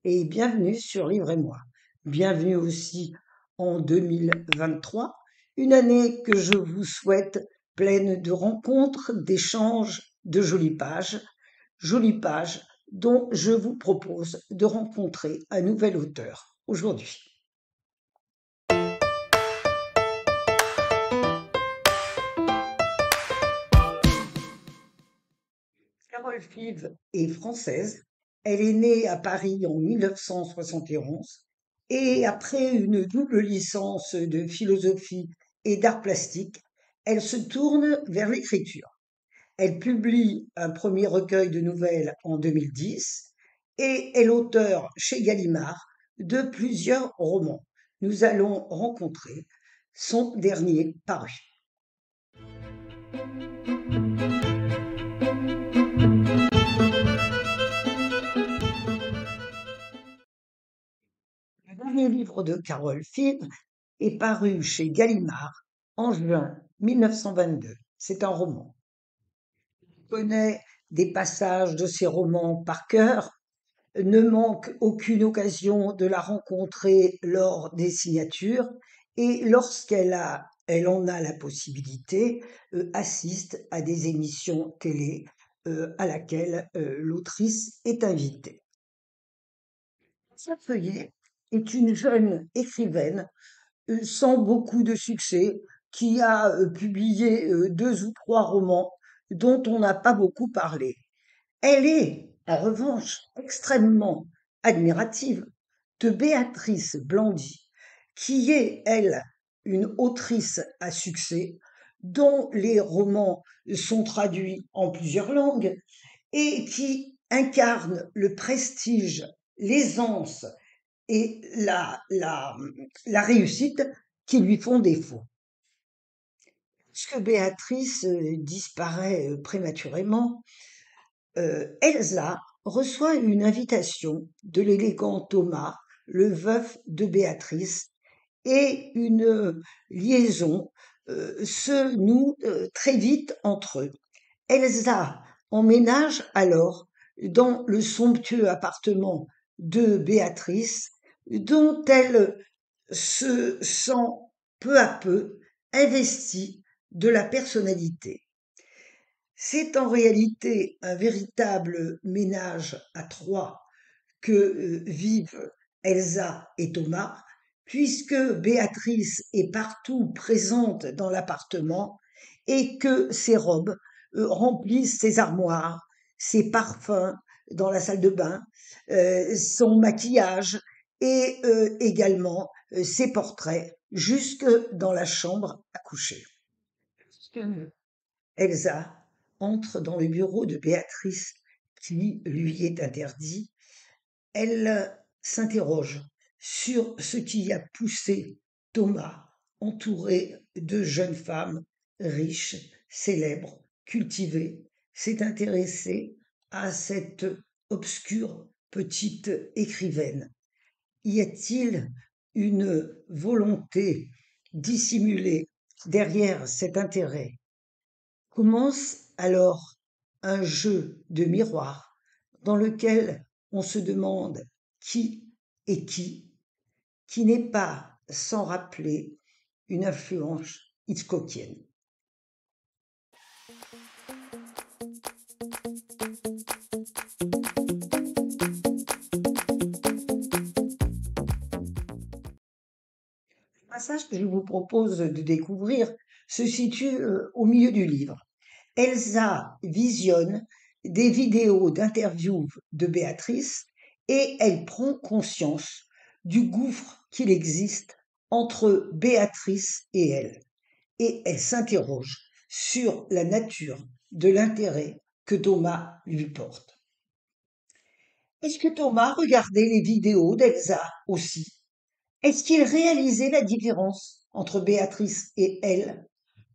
et bienvenue sur Livre et moi. Bienvenue aussi en 2023, une année que je vous souhaite pleine de rencontres, d'échanges, de jolies pages dont je vous propose de rencontrer un nouvel auteur aujourd'hui. Carole Five est française. Elle est née à Paris en 1971 et après une double licence de philosophie et d'art plastique, elle se tourne vers l'écriture. Elle publie un premier recueil de nouvelles en 2010 et est l'auteur chez Gallimard de plusieurs romans. Nous allons rencontrer son dernier paru. Le dernier livre de Carole Five est paru chez Gallimard en juin 1922. C'est un roman. Je connais des passages de ses romans par cœur, ne manque aucune occasion de la rencontrer lors des signatures et elle en a la possibilité, assiste à des émissions télé à laquelle l'autrice est invitée. Sa Feuillet est une jeune écrivaine sans beaucoup de succès qui a publié 2 ou 3 romans dont on n'a pas beaucoup parlé. Elle est, en revanche, extrêmement admirative de Béatrice Blandy, qui est, elle, une autrice à succès, dont les romans sont traduits en plusieurs langues et qui incarne le prestige, l'aisance et la réussite qui lui font défaut. Lorsque Béatrice disparaît prématurément, Elsa reçoit une invitation de l'élégant Thomas, le veuf de Béatrice, et une liaison se noue très vite entre eux. Elsa emménage alors dans le somptueux appartement de Béatrice, dont elle se sent peu à peu investie de la personnalité. C'est en réalité un véritable ménage à 3 que vivent Elsa et Thomas, puisque Béatrice est partout présente dans l'appartement et que ses robes remplissent ses armoires, ses parfums dans la salle de bain, son maquillage et également ses portraits jusque dans la chambre à coucher. Elsa entre dans le bureau de Béatrice qui lui est interdit. Elle s'interroge sur ce qui a poussé Thomas, entouré de jeunes femmes riches, célèbres, cultivées, s'est intéressé à cette obscure petite écrivaine. Y a-t-il une volonté dissimulée derrière cet intérêt? Commence alors un jeu de miroir dans lequel on se demande qui est qui n'est pas sans rappeler une influence hitchcockienne. Le passage que je vous propose de découvrir se situe au milieu du livre. Elsa visionne des vidéos d'interviews de Béatrice et elle prend conscience du gouffre qu'il existe entre Béatrice et elle. Et elle s'interroge sur la nature de l'intérêt que Thomas lui porte. Est-ce que Thomas regardait les vidéos d'Elsa aussi? Est-ce qu'il réalisait la différence entre Béatrice et elle?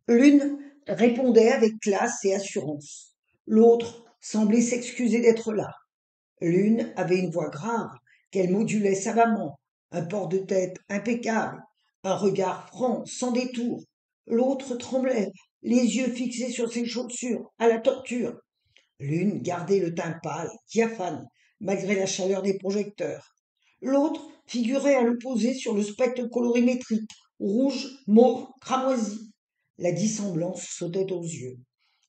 L'une répondait avec classe et assurance. L'autre semblait s'excuser d'être là. L'une avait une voix grave qu'elle modulait savamment, un port de tête impeccable, un regard franc, sans détour. L'autre tremblait, les yeux fixés sur ses chaussures, à la torture. L'une gardait le teint pâle, diaphane, malgré la chaleur des projecteurs. L'autre figurait à l'opposé sur le spectre colorimétrique, rouge, mauve, cramoisi. La dissemblance sautait aux yeux.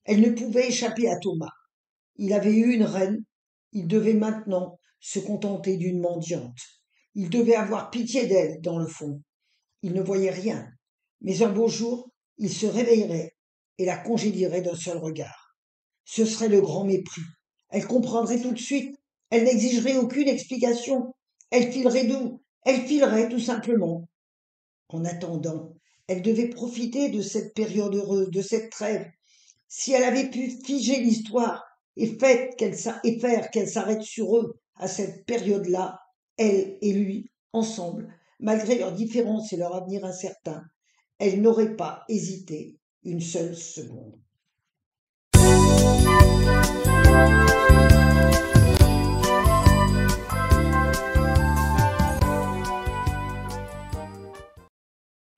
Elle ne pouvait échapper à Thomas. Il avait eu une reine, il devait maintenant se contenter d'une mendiante. Il devait avoir pitié d'elle, dans le fond. Il ne voyait rien, mais un beau jour, il se réveillerait et la congédierait d'un seul regard. Ce serait le grand mépris. Elle comprendrait tout de suite. Elle n'exigerait aucune explication. Elle filerait d'où? Elle filerait tout simplement. En attendant, elle devait profiter de cette période heureuse, de cette trêve. Si elle avait pu figer l'histoire et faire qu'elle s'arrête sur eux à cette période-là, elle et lui, ensemble, malgré leurs différences et leur avenir incertain, elle n'aurait pas hésité une seule seconde.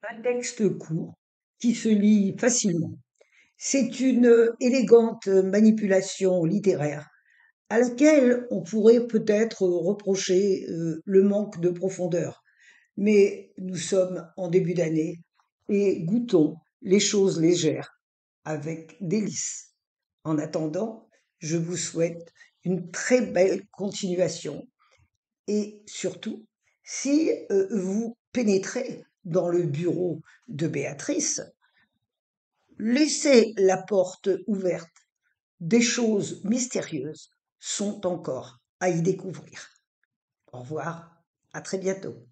Un texte court qui se lit facilement. C'est une élégante manipulation littéraire à laquelle on pourrait peut-être reprocher le manque de profondeur. Mais nous sommes en début d'année et goûtons les choses légères avec délice. En attendant, je vous souhaite une très belle continuation et surtout, si vous pénétrez dans le bureau de Béatrice, laissez la porte ouverte. Des choses mystérieuses sont encore à y découvrir. Au revoir, à très bientôt.